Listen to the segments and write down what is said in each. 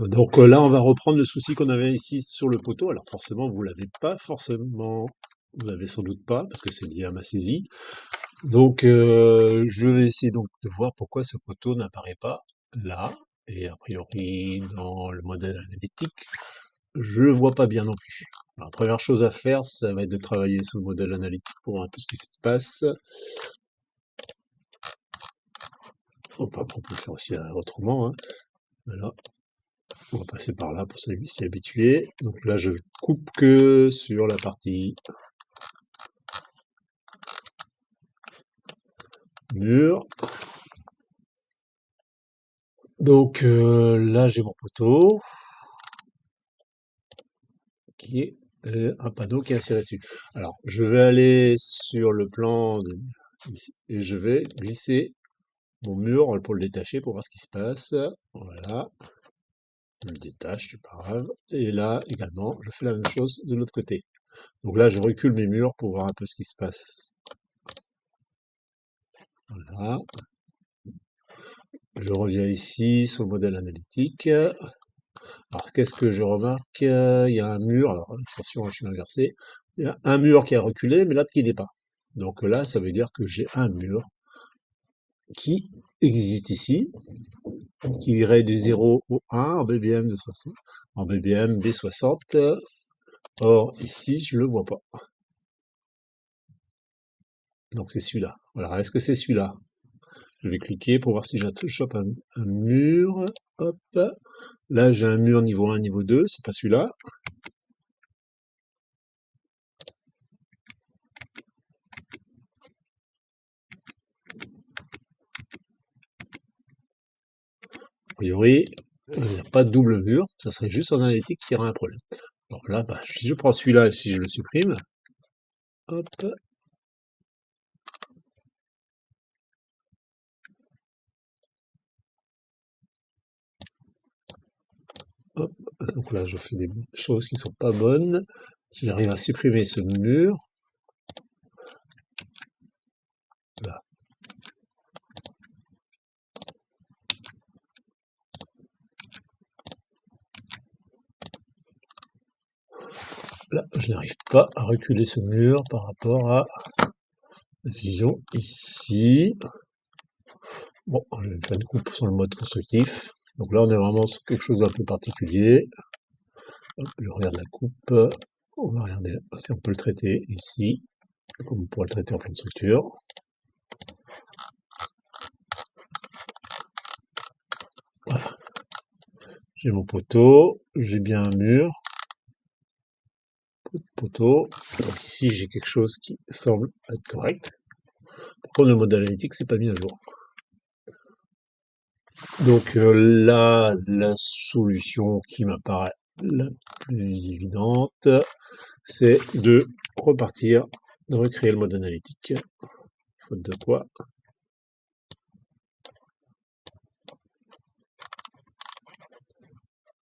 Donc là, on va reprendre le souci qu'on avait ici sur le poteau. Alors forcément, vous l'avez pas forcément, vous l'avez sans doute pas, parce que c'est lié à ma saisie. Donc je vais essayer donc de voir pourquoi ce poteau n'apparaît pas là. Et a priori, dans le modèle analytique, je le vois pas bien non plus. Alors, la première chose à faire, ça va être de travailler sur le modèle analytique pour voir un peu ce qui se passe. On peut le faire aussi autrement, hein. Voilà. On va passer par là pour s'y habituer. Donc là, je coupe que sur la partie mur. Donc là, j'ai mon poteau qui est un panneau qui est inséré dessus. Alors, je vais aller sur le plan ici, et je vais glisser mon mur pour le détacher pour voir ce qui se passe. Voilà, je le détache, c'est pas grave. Et là également, je fais la même chose de l'autre côté. Donc là, je recule mes murs pour voir un peu ce qui se passe. Voilà. Je reviens ici sur le modèle analytique. Alors, qu'est-ce que je remarque? Il y a un mur, alors attention, je suis inversé. Il y a un mur qui a reculé, mais l'autre qui n'est pas. Donc là, ça veut dire que j'ai un mur qui existe ici, qui irait du 0 au 1 en BBM de 60, en BBM B60. Or, ici, je le vois pas. Donc c'est celui-là. Alors, est-ce que c'est celui-là? Je vais cliquer pour voir si je chope un mur. Hop. Là, j'ai un mur niveau 1, niveau 2. C'est pas celui-là. A priori, il n'y a pas de double mur. Ça serait juste en analytique qu'il y aurait un problème. Alors là, bah, si je prends celui-là et si je le supprime, hop, hop. Donc là, je fais des choses qui sont pas bonnes. Si j'arrive à supprimer ce mur, là, là, je n'arrive pas à reculer ce mur par rapport à la vision ici. Bon, je vais faire une coupe sur le mode constructif. Donc là, on est vraiment sur quelque chose d'un peu particulier. Hop, je regarde la coupe. On va regarder si on peut le traiter ici, comme on pourrait le traiter en pleine structure. Voilà. J'ai mon poteau, j'ai bien un mur, poteau. Donc ici, j'ai quelque chose qui semble être correct. Par contre, le modèle analytique, c'est pas mis à jour. Donc là, la solution qui m'apparaît la plus évidente, c'est de repartir, de recréer le mode analytique. Faute de quoi.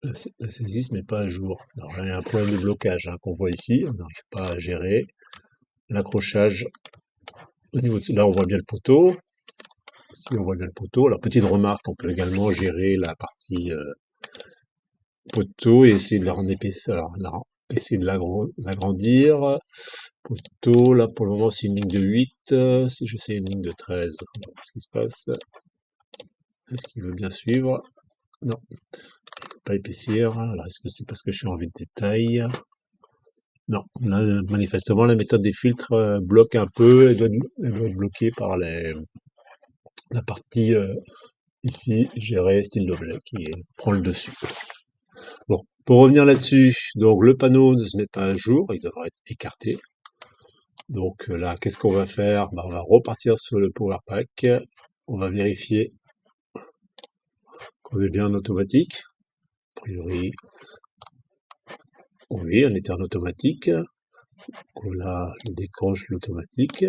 La saisie se met pas à jour. Alors, il y a un problème de blocage qu'on voit ici. On n'arrive pas à gérer l'accrochage au niveau de... Là, on voit bien le poteau. Ici, on voit bien le poteau. Alors, petite remarque, on peut également gérer la partie poteau et essayer de la rendre épaisse. Alors, essayer de l'agrandir. Poteau, là, pour le moment, c'est une ligne de 8. Si j'essaie une ligne de 13, on va voir ce qui se passe. Est-ce qu'il veut bien suivre? Non. Il ne peut pas épaissir. Alors, est-ce que c'est parce que je suis en vue de détail? Non. Là, manifestement, la méthode des filtres bloque un peu. Elle doit être bloquée par la partie ici, gérer style d'objet, qui prend le dessus. Bon, pour revenir là-dessus, donc le panneau ne se met pas à jour, il devrait être écarté. Donc là, qu'est-ce qu'on va faire? Bah, on va repartir sur le Power Pack. On va vérifier qu'on est bien en automatique. A priori, oui, on était en automatique. Donc là, je décroche l'automatique.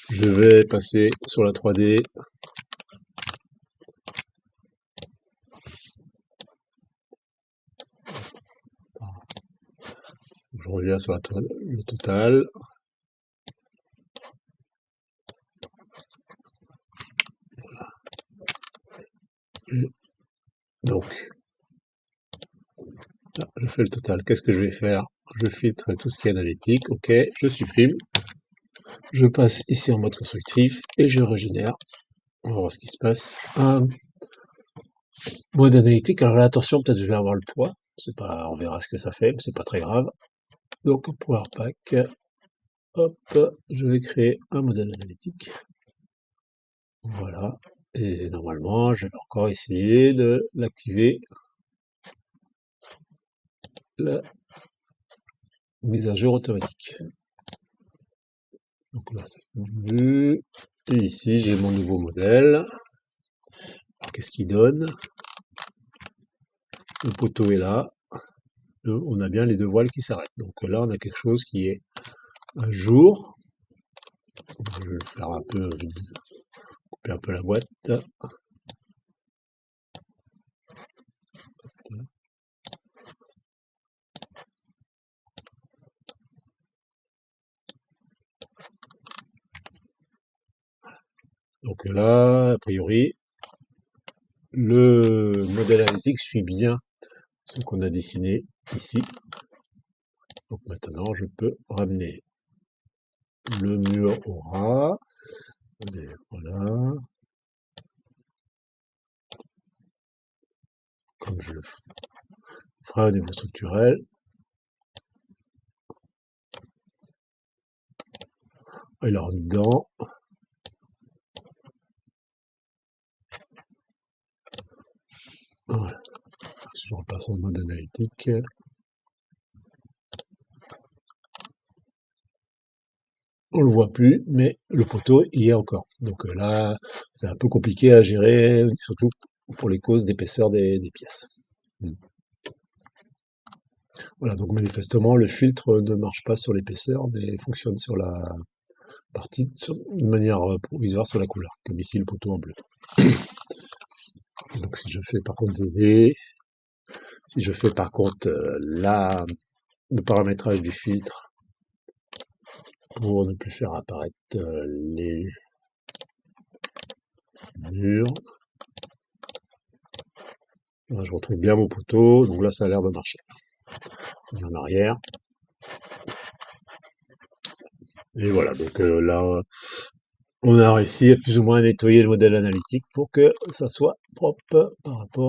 Je vais passer sur la 3D. Je reviens sur le total. Et donc, là, je fais le total. Qu'est-ce que je vais faire? Je filtre tout ce qui est analytique. OK, je supprime. Je passe ici en mode constructif et je régénère. On va voir ce qui se passe. Mode analytique. Alors là, attention, peut-être je vais avoir le poids. C'est pas, on verra ce que ça fait, mais c'est pas très grave. Donc, Power Pack. Hop, je vais créer un modèle analytique. Voilà. Et normalement, je vais encore essayer de l'activer. La mise à jour automatique. Donc là, c'est vu. Et ici, j'ai mon nouveau modèle. Alors, qu'est-ce qu'il donne? Le poteau est là. On a bien les deux voiles qui s'arrêtent. Donc là, on a quelque chose qui est à jour. Je vais le faire un peu, couper un peu la boîte. Donc là, a priori, le modèle analytique suit bien ce qu'on a dessiné ici. Donc maintenant, je peux ramener le mur au ras. Et voilà. Comme je le ferai au niveau structurel. Et là, dedans. Voilà. Si je repasse en mode analytique. On le voit plus, mais le poteau y est encore. Donc là, c'est un peu compliqué à gérer, surtout pour les causes d'épaisseur des pièces. Voilà, donc manifestement, le filtre ne marche pas sur l'épaisseur, mais fonctionne sur la partie, de manière provisoire sur la couleur, comme ici le poteau en bleu. Donc si je fais par contre VV, si je fais par contre le paramétrage du filtre pour ne plus faire apparaître les murs, là, je retrouve bien mon poteau, donc là ça a l'air de marcher. Je reviens en arrière. Et voilà, donc là, on a réussi à plus ou moins nettoyer le modèle analytique pour que ça soit propre par rapport